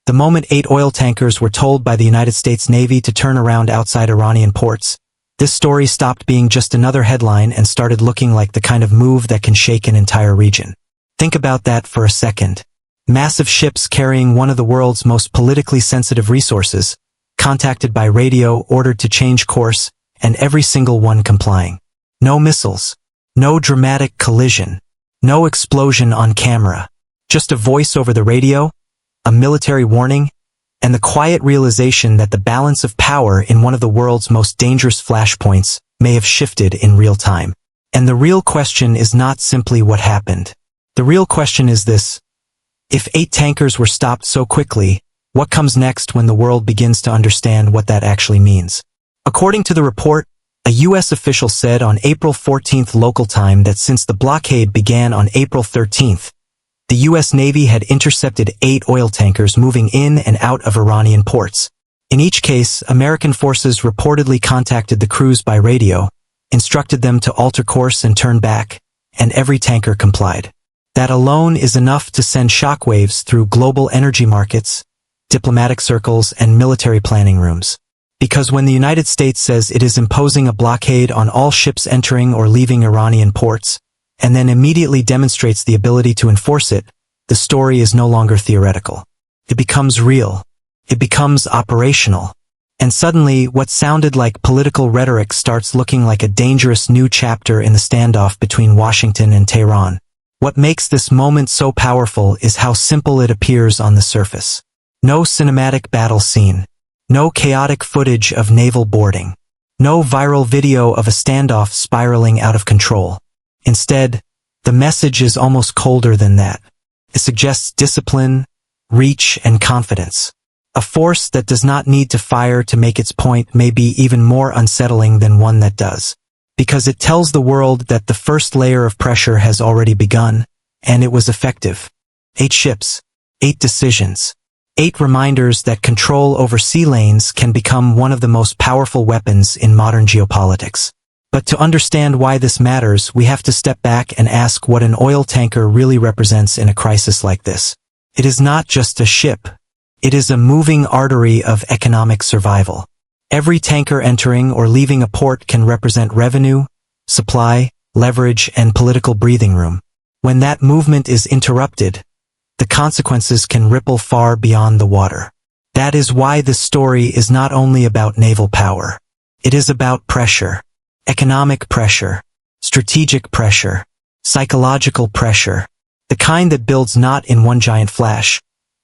The moment 8 oil tankers were told by the United States Navy to turn around outside Iranian ports, this story stopped being just another headline and started looking like the kind of move that can shake an entire region. Think about that for a second. Massive ships carrying one of the world's most politically sensitive resources, contacted by radio, ordered to change course, and every single one complying. No missiles. No dramatic collision. No explosion on camera. Just a voice over the radio, a military warning, and the quiet realization that the balance of power in one of the world's most dangerous flashpoints may have shifted in real time. And the real question is not simply what happened. The real question is this: if 8 tankers were stopped so quickly, what comes next when the world begins to understand what that actually means? According to the report, a U.S. official said on April 14th local time that since the blockade began on April 13th, the U.S. Navy had intercepted 8 oil tankers moving in and out of Iranian ports. In each case, American forces reportedly contacted the crews by radio, instructed them to alter course and turn back, and every tanker complied. That alone is enough to send shockwaves through global energy markets, diplomatic circles, and military planning rooms. Because when the United States says it is imposing a blockade on all ships entering or leaving Iranian ports, and then immediately demonstrates the ability to enforce it, the story is no longer theoretical. It becomes real. It becomes operational. And suddenly, what sounded like political rhetoric starts looking like a dangerous new chapter in the standoff between Washington and Tehran. What makes this moment so powerful is how simple it appears on the surface. No cinematic battle scene. No chaotic footage of naval boarding. No viral video of a standoff spiraling out of control. Instead, the message is almost colder than that. It suggests discipline, reach, and confidence. A force that does not need to fire to make its point may be even more unsettling than one that does. Because it tells the world that the first layer of pressure has already begun, and it was effective. 8 ships. 8 decisions. 8 reminders that control over sea lanes can become one of the most powerful weapons in modern geopolitics. But to understand why this matters, we have to step back and ask what an oil tanker really represents in a crisis like this. It is not just a ship. It is a moving artery of economic survival. Every tanker entering or leaving a port can represent revenue, supply, leverage, and political breathing room. When that movement is interrupted, the consequences can ripple far beyond the water. That is why this story is not only about naval power. It is about pressure. Economic pressure. Strategic pressure. Psychological pressure. The kind that builds not in one giant flash,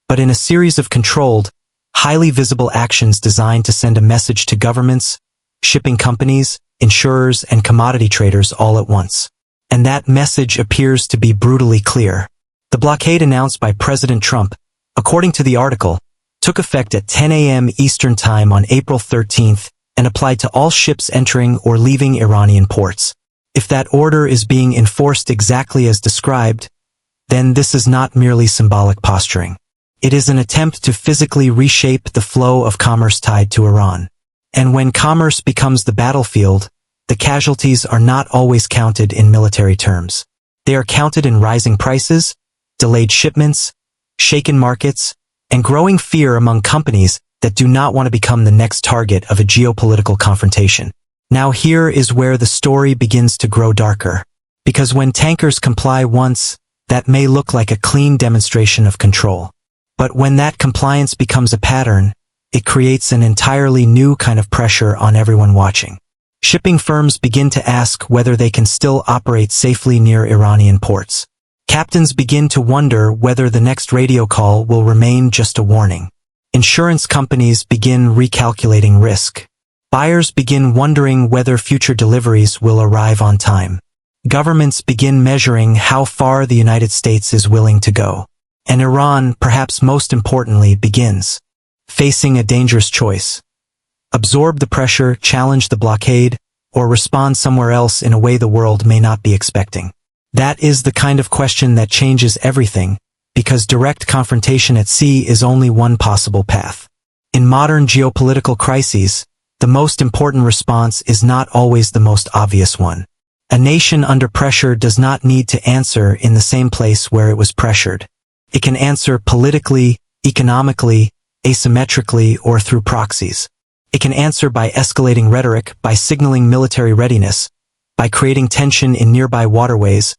but in a series of controlled, highly visible actions designed to send a message to governments, shipping companies, insurers, and commodity traders all at once. And that message appears to be brutally clear. The blockade announced by President Trump, according to the article, took effect at 10 a.m. Eastern Time on April 13th and applied to all ships entering or leaving Iranian ports. If that order is being enforced exactly as described, then this is not merely symbolic posturing. It is an attempt to physically reshape the flow of commerce tied to Iran. And when commerce becomes the battlefield, the casualties are not always counted in military terms. They are counted in rising prices, delayed shipments, shaken markets, and growing fear among companies that do not want to become the next target of a geopolitical confrontation. Now here is where the story begins to grow darker. Because when tankers comply once, that may look like a clean demonstration of control. But when that compliance becomes a pattern, it creates an entirely new kind of pressure on everyone watching. Shipping firms begin to ask whether they can still operate safely near Iranian ports. Captains begin to wonder whether the next radio call will remain just a warning. Insurance companies begin recalculating risk. Buyers begin wondering whether future deliveries will arrive on time. Governments begin measuring how far the United States is willing to go. And Iran, perhaps most importantly, begins facing a dangerous choice. Absorb the pressure, challenge the blockade, or respond somewhere else in a way the world may not be expecting. That is the kind of question that changes everything, because direct confrontation at sea is only one possible path. In modern geopolitical crises, the most important response is not always the most obvious one. A nation under pressure does not need to answer in the same place where it was pressured. It can answer politically, economically, asymmetrically, or through proxies. It can answer by escalating rhetoric, by signaling military readiness, by creating tension in nearby waterways,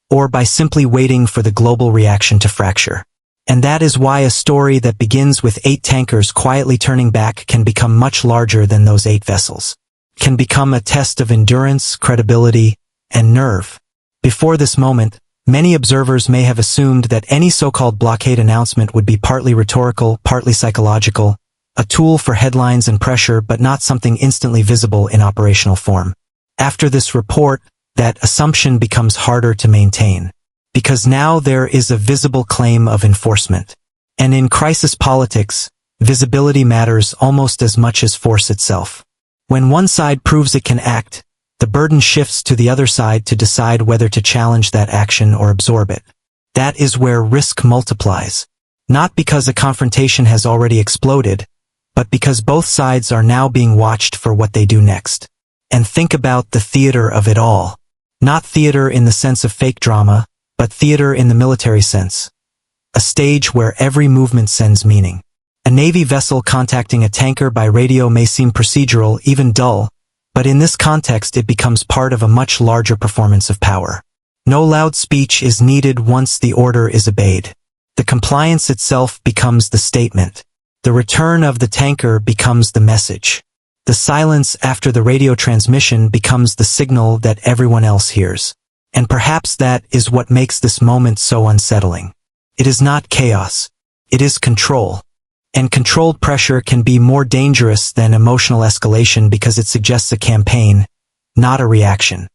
or by simply waiting for the global reaction to fracture. And that is why a story that begins with 8 tankers quietly turning back can become much larger than those 8 vessels. Can become a test of endurance, credibility, and nerve. Before this moment, many observers may have assumed that any so-called blockade announcement would be partly rhetorical, partly psychological, a tool for headlines and pressure but not something instantly visible in operational form. After this report, that assumption becomes harder to maintain. Because now there is a visible claim of enforcement. And in crisis politics, visibility matters almost as much as force itself. When one side proves it can act, the burden shifts to the other side to decide whether to challenge that action or absorb it. That is where risk multiplies. Not because a confrontation has already exploded, but because both sides are now being watched for what they do next. And think about the theater of it all. Not theater in the sense of fake drama, but theater in the military sense. A stage where every movement sends meaning. A Navy vessel contacting a tanker by radio may seem procedural, even dull, but in this context it becomes part of a much larger performance of power. No loud speech is needed once the order is obeyed. The compliance itself becomes the statement. The return of the tanker becomes the message. The silence after the radio transmission becomes the signal that everyone else hears. And perhaps that is what makes this moment so unsettling. It is not chaos. It is control. And controlled pressure can be more dangerous than emotional escalation because it suggests a campaign, not a reaction.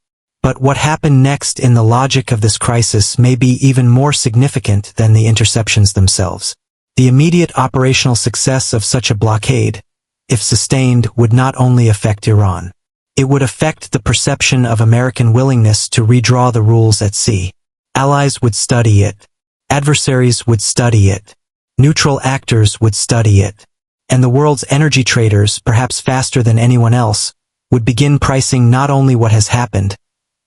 But what happened next in the logic of this crisis may be even more significant than the interceptions themselves. The immediate operational success of such a blockade, if sustained, would not only affect Iran. It would affect the perception of American willingness to redraw the rules at sea. Allies would study it. Adversaries would study it. Neutral actors would study it. And the world's energy traders, perhaps faster than anyone else, would begin pricing not only what has happened,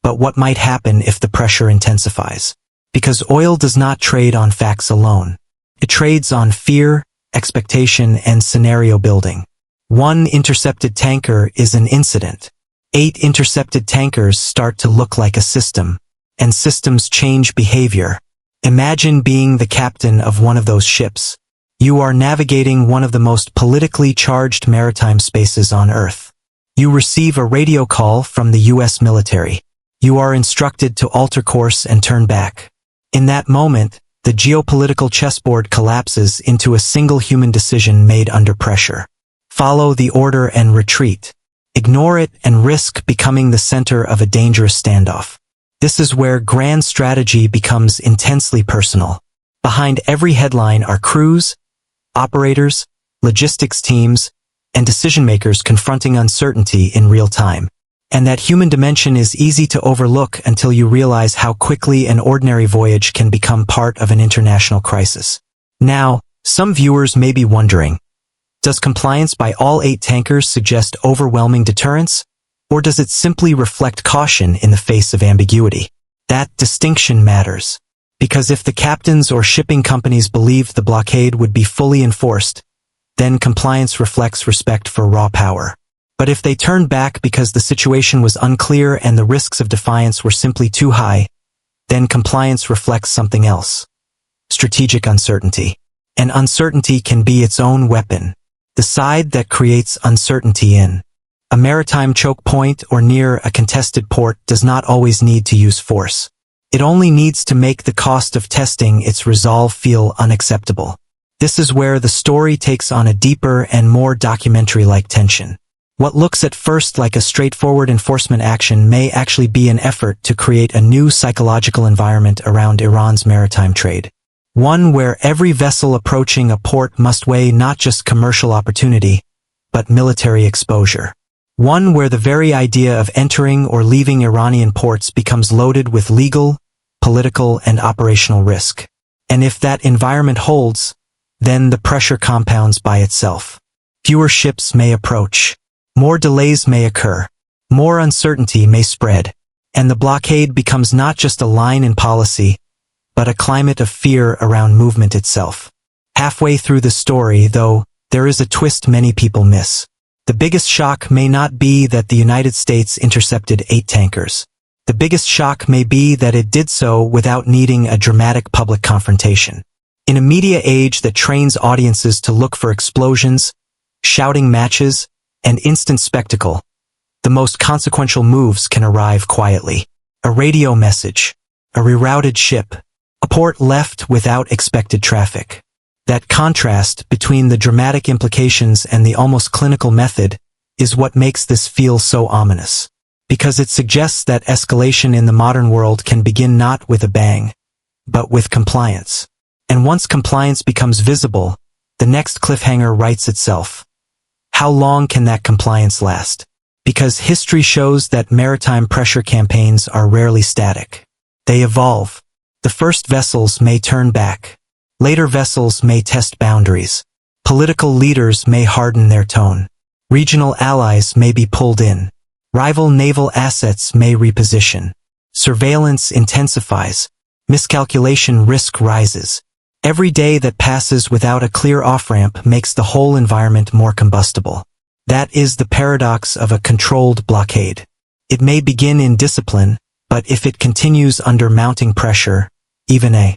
but what might happen if the pressure intensifies. Because oil does not trade on facts alone. It trades on fear, expectation, and scenario building. One intercepted tanker is an incident. 8 intercepted tankers start to look like a system. And systems change behavior. Imagine being the captain of one of those ships. You are navigating one of the most politically charged maritime spaces on Earth. You receive a radio call from the US military. You are instructed to alter course and turn back. In that moment, the geopolitical chessboard collapses into a single human decision made under pressure. Follow the order and retreat. Ignore it and risk becoming the center of a dangerous standoff. This is where grand strategy becomes intensely personal. Behind every headline are crews, operators, logistics teams, and decision-makers confronting uncertainty in real time. And that human dimension is easy to overlook until you realize how quickly an ordinary voyage can become part of an international crisis. Now, some viewers may be wondering, does compliance by all 8 tankers suggest overwhelming deterrence? Or does it simply reflect caution in the face of ambiguity? That distinction matters. Because if the captains or shipping companies believed the blockade would be fully enforced, then compliance reflects respect for raw power. But if they turned back because the situation was unclear and the risks of defiance were simply too high, then compliance reflects something else. Strategic uncertainty. And uncertainty can be its own weapon. The side that creates uncertainty in a maritime choke point or near a contested port does not always need to use force. It only needs to make the cost of testing its resolve feel unacceptable. This is where the story takes on a deeper and more documentary-like tension. What looks at first like a straightforward enforcement action may actually be an effort to create a new psychological environment around Iran's maritime trade. One where every vessel approaching a port must weigh not just commercial opportunity, but military exposure. One where the very idea of entering or leaving Iranian ports becomes loaded with legal, political, and operational risk. And if that environment holds, then the pressure compounds by itself. Fewer ships may approach. More delays may occur. More uncertainty may spread. And the blockade becomes not just a line in policy, but a climate of fear around movement itself. Halfway through the story, though, there is a twist many people miss. The biggest shock may not be that the United States intercepted 8 tankers. The biggest shock may be that it did so without needing a dramatic public confrontation. In a media age that trains audiences to look for explosions, shouting matches, and instant spectacle, the most consequential moves can arrive quietly. A radio message, a rerouted ship, a port left without expected traffic. That contrast between the dramatic implications and the almost clinical method is what makes this feel so ominous. Because it suggests that escalation in the modern world can begin not with a bang, but with compliance. And once compliance becomes visible, the next cliffhanger writes itself. How long can that compliance last? Because history shows that maritime pressure campaigns are rarely static. They evolve. The first vessels may turn back. Later vessels may test boundaries. Political leaders may harden their tone. Regional allies may be pulled in. Rival naval assets may reposition. Surveillance intensifies. Miscalculation risk rises. Every day that passes without a clear off-ramp makes the whole environment more combustible. That is the paradox of a controlled blockade. It may begin in discipline, but if it continues under mounting pressure, even a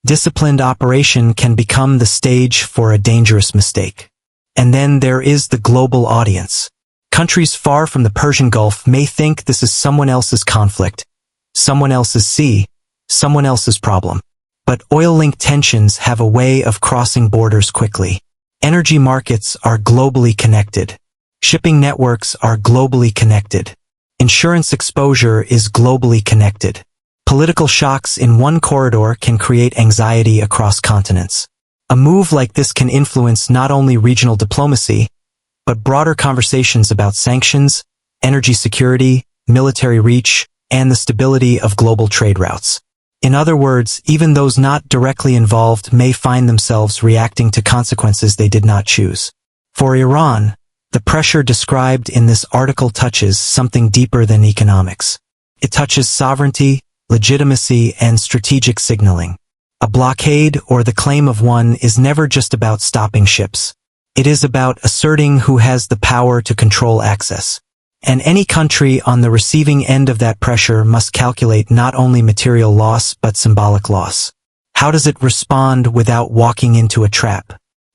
disciplined operation can become the stage for a dangerous mistake. And then there is the global audience. Countries far from the Persian Gulf may think this is someone else's conflict, someone else's sea, someone else's problem. But oil-linked tensions have a way of crossing borders quickly. Energy markets are globally connected. Shipping networks are globally connected. Insurance exposure is globally connected. Political shocks in one corridor can create anxiety across continents. A move like this can influence not only regional diplomacy, but broader conversations about sanctions, energy security, military reach, and the stability of global trade routes. In other words, even those not directly involved may find themselves reacting to consequences they did not choose. For Iran, the pressure described in this article touches something deeper than economics. It touches sovereignty, legitimacy, and strategic signaling. A blockade or the claim of one is never just about stopping ships. It is about asserting who has the power to control access. And any country on the receiving end of that pressure must calculate not only material loss but symbolic loss. How does it respond without walking into a trap?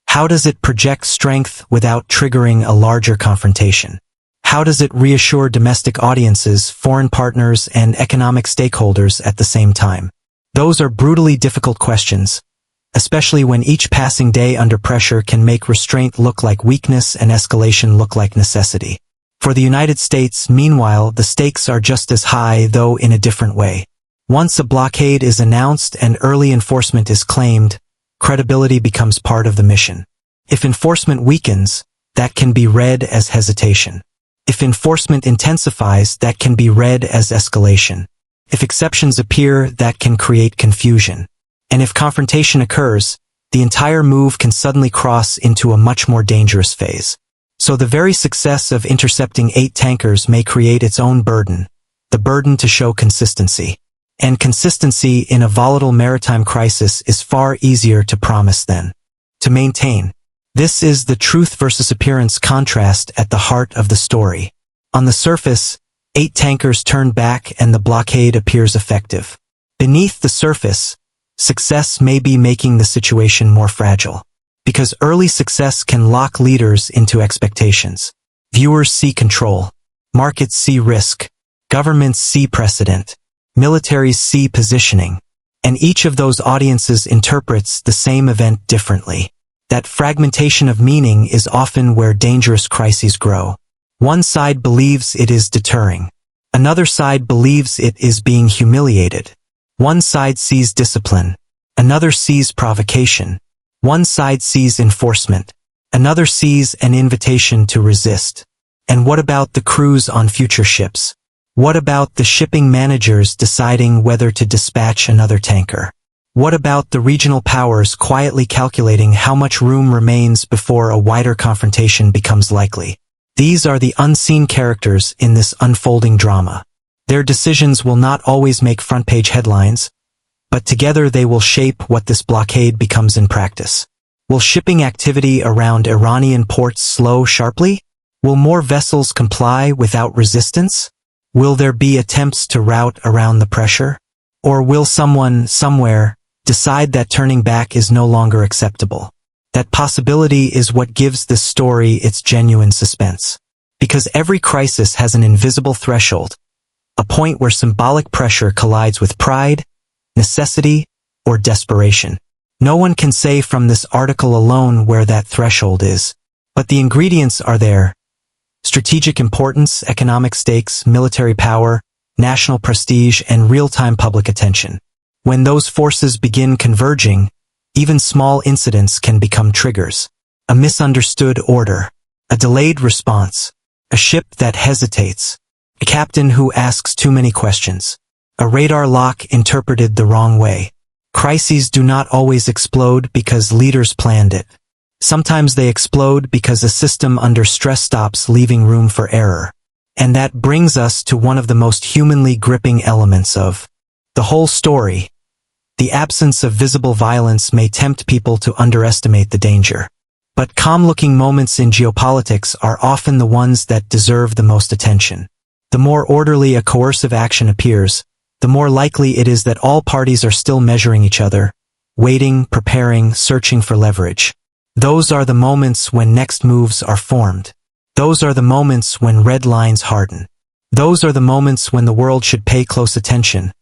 How does it project strength without triggering a larger confrontation? How does it reassure domestic audiences, foreign partners, and economic stakeholders at the same time? Those are brutally difficult questions, especially when each passing day under pressure can make restraint look like weakness and escalation look like necessity. For the United States, meanwhile, the stakes are just as high, though in a different way. Once a blockade is announced and early enforcement is claimed, credibility becomes part of the mission. If enforcement weakens, that can be read as hesitation. If enforcement intensifies, that can be read as escalation. If exceptions appear, that can create confusion. And if confrontation occurs, the entire move can suddenly cross into a much more dangerous phase. So the very success of intercepting 8 tankers may create its own burden, the burden to show consistency. And consistency in a volatile maritime crisis is far easier to promise than to maintain. This is the truth versus appearance contrast at the heart of the story. On the surface, 8 tankers turn back and the blockade appears effective. Beneath the surface, success may be making the situation more fragile. Because early success can lock leaders into expectations. Viewers see control. Markets see risk. Governments see precedent. Militaries see positioning. And each of those audiences interprets the same event differently. That fragmentation of meaning is often where dangerous crises grow. One side believes it is deterring. Another side believes it is being humiliated. One side sees discipline. Another sees provocation. One side sees enforcement. Another sees an invitation to resist. And what about the crews on future ships? What about the shipping managers deciding whether to dispatch another tanker? What about the regional powers quietly calculating how much room remains before a wider confrontation becomes likely? These are the unseen characters in this unfolding drama. Their decisions will not always make front-page headlines, but together they will shape what this blockade becomes in practice. Will shipping activity around Iranian ports slow sharply? Will more vessels comply without resistance? Will there be attempts to rout around the pressure? Or will someone, somewhere, decide that turning back is no longer acceptable? That possibility is what gives this story its genuine suspense. Because every crisis has an invisible threshold, a point where symbolic pressure collides with pride, necessity, or desperation. No one can say from this article alone where that threshold is. But the ingredients are there. Strategic importance, economic stakes, military power, national prestige, and real-time public attention. When those forces begin converging, even small incidents can become triggers. A misunderstood order, a delayed response, a ship that hesitates, a captain who asks too many questions, a radar lock interpreted the wrong way. Crises do not always explode because leaders planned it. Sometimes they explode because a system under stress stops leaving room for error. And that brings us to one of the most humanly gripping elements of the whole story. The absence of visible violence may tempt people to underestimate the danger. But calm-looking moments in geopolitics are often the ones that deserve the most attention. The more orderly a coercive action appears, the more likely it is that all parties are still measuring each other, waiting, preparing, searching for leverage. Those are the moments when next moves are formed. Those are the moments when red lines harden. Those are the moments when the world should pay close attention,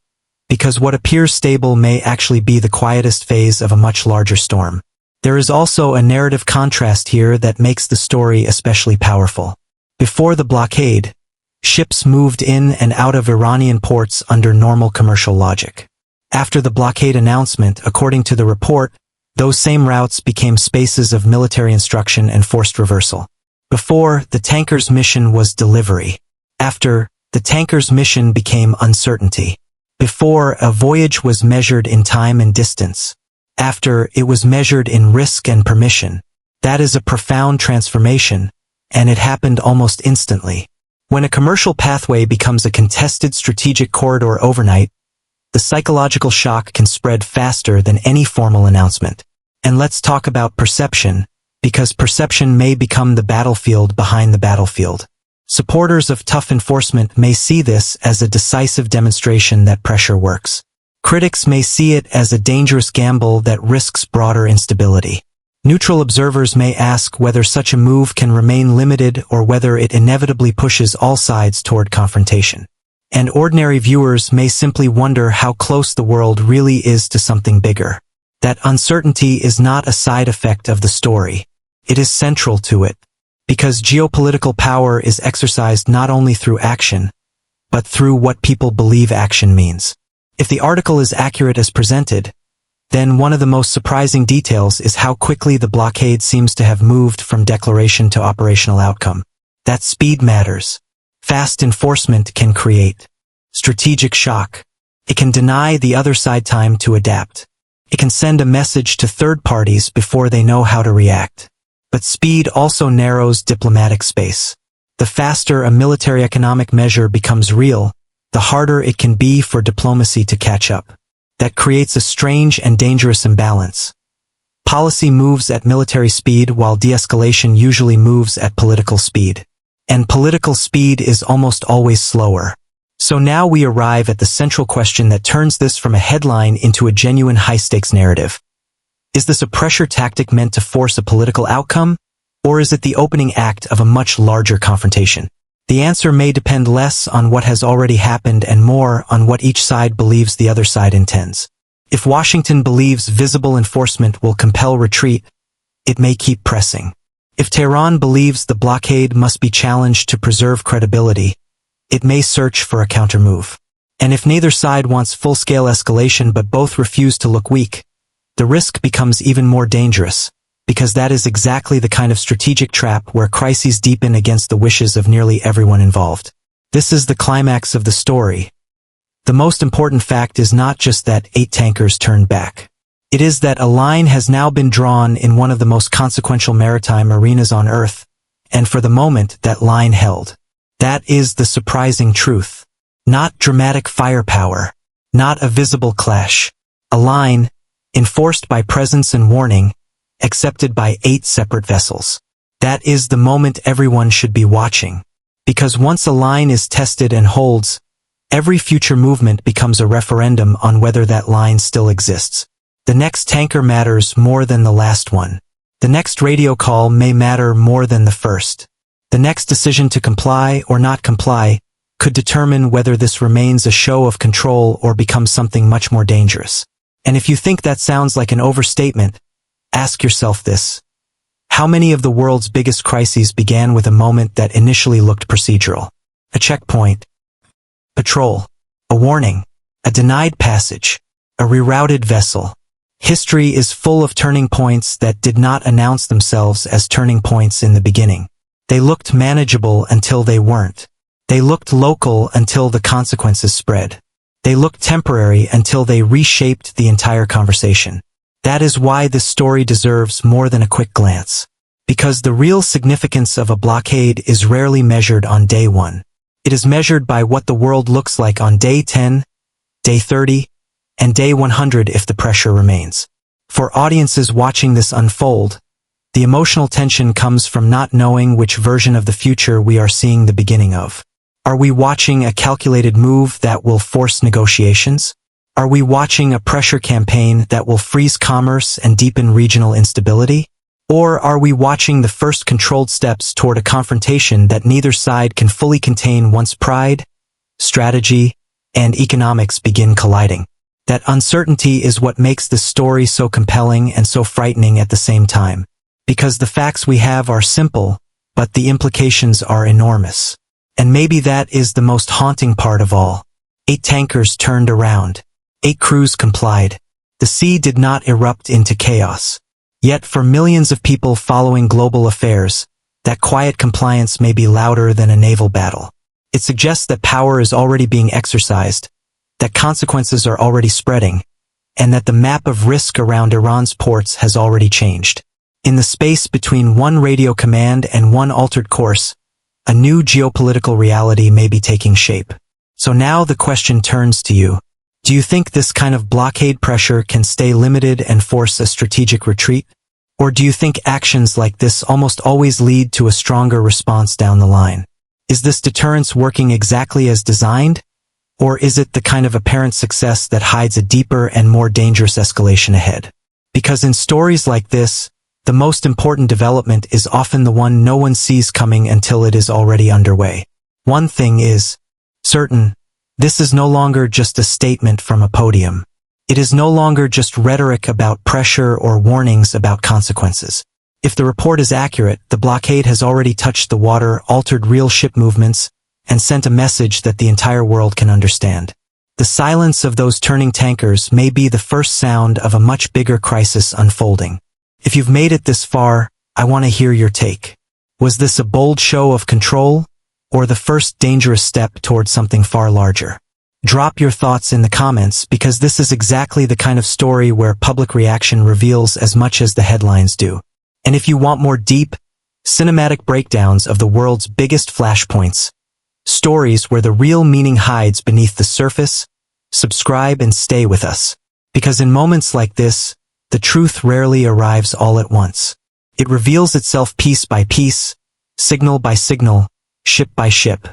because what appears stable may actually be the quietest phase of a much larger storm. There is also a narrative contrast here that makes the story especially powerful. Before the blockade, ships moved in and out of Iranian ports under normal commercial logic. After the blockade announcement, according to the report, those same routes became spaces of military instruction and forced reversal. Before, the tanker's mission was delivery. After, the tanker's mission became uncertainty. Before, a voyage was measured in time and distance. After, it was measured in risk and permission. That is a profound transformation, and it happened almost instantly. When a commercial pathway becomes a contested strategic corridor overnight, the psychological shock can spread faster than any formal announcement. And let's talk about perception, because perception may become the battlefield behind the battlefield. Supporters of tough enforcement may see this as a decisive demonstration that pressure works. Critics may see it as a dangerous gamble that risks broader instability. Neutral observers may ask whether such a move can remain limited or whether it inevitably pushes all sides toward confrontation. And ordinary viewers may simply wonder how close the world really is to something bigger. That uncertainty is not a side effect of the story. It is central to it. Because geopolitical power is exercised not only through action, but through what people believe action means. If the article is accurate as presented, then one of the most surprising details is how quickly the blockade seems to have moved from declaration to operational outcome. That speed matters. Fast enforcement can create strategic shock. It can deny the other side time to adapt. It can send a message to third parties before they know how to react. But speed also narrows diplomatic space. The faster a military economic measure becomes real, the harder it can be for diplomacy to catch up. That creates a strange and dangerous imbalance. Policy moves at military speed while de-escalation usually moves at political speed. And political speed is almost always slower. So now we arrive at the central question that turns this from a headline into a genuine high-stakes narrative. Is this a pressure tactic meant to force a political outcome, or is it the opening act of a much larger confrontation? The answer may depend less on what has already happened and more on what each side believes the other side intends. If Washington believes visible enforcement will compel retreat, it may keep pressing. If Tehran believes the blockade must be challenged to preserve credibility, it may search for a countermove. And if neither side wants full-scale escalation but both refuse to look weak, the risk becomes even more dangerous, because that is exactly the kind of strategic trap where crises deepen against the wishes of nearly everyone involved. This is the climax of the story. The most important fact is not just that 8 tankers turned back. It is that a line has now been drawn in one of the most consequential maritime arenas on Earth, and for the moment that line held. That is the surprising truth. Not dramatic firepower, not a visible clash. A line, enforced by presence and warning, accepted by 8 separate vessels. That is the moment everyone should be watching. Because once a line is tested and holds, every future movement becomes a referendum on whether that line still exists. The next tanker matters more than the last one. The next radio call may matter more than the first. The next decision to comply or not comply could determine whether this remains a show of control or becomes something much more dangerous. And if you think that sounds like an overstatement, ask yourself this. How many of the world's biggest crises began with a moment that initially looked procedural? A checkpoint, patrol, a warning, a denied passage, a rerouted vessel. History is full of turning points that did not announce themselves as turning points in the beginning. They looked manageable until they weren't. They looked local until the consequences spread. They looked temporary until they reshaped the entire conversation. That is why this story deserves more than a quick glance. Because the real significance of a blockade is rarely measured on day 1. It is measured by what the world looks like on day 10, day 30, and day 100 if the pressure remains. For audiences watching this unfold, the emotional tension comes from not knowing which version of the future we are seeing the beginning of. Are we watching a calculated move that will force negotiations? Are we watching a pressure campaign that will freeze commerce and deepen regional instability? Or are we watching the first controlled steps toward a confrontation that neither side can fully contain once pride, strategy, and economics begin colliding? That uncertainty is what makes this story so compelling and so frightening at the same time. Because the facts we have are simple, but the implications are enormous. And maybe that is the most haunting part of all. 8 tankers turned around. 8 crews complied. The sea did not erupt into chaos. Yet for millions of people following global affairs, that quiet compliance may be louder than a naval battle. It suggests that power is already being exercised, that consequences are already spreading, and that the map of risk around Iran's ports has already changed. In the space between one radio command and one altered course, a new geopolitical reality may be taking shape. So now the question turns to you. Do you think this kind of blockade pressure can stay limited and force a strategic retreat? Or do you think actions like this almost always lead to a stronger response down the line? Is this deterrence working exactly as designed? Or is it the kind of apparent success that hides a deeper and more dangerous escalation ahead? Because in stories like this, the most important development is often the one no one sees coming until it is already underway. One thing is certain. This is no longer just a statement from a podium. It is no longer just rhetoric about pressure or warnings about consequences. If the report is accurate, the blockade has already touched the water, altered real ship movements, and sent a message that the entire world can understand. The silence of those turning tankers may be the first sound of a much bigger crisis unfolding. If you've made it this far, I want to hear your take. Was this a bold show of control, or the first dangerous step towards something far larger? Drop your thoughts in the comments because this is exactly the kind of story where public reaction reveals as much as the headlines do. And if you want more deep, cinematic breakdowns of the world's biggest flashpoints, stories where the real meaning hides beneath the surface, subscribe and stay with us. Because in moments like this, the truth rarely arrives all at once. It reveals itself piece by piece, signal by signal, ship by ship.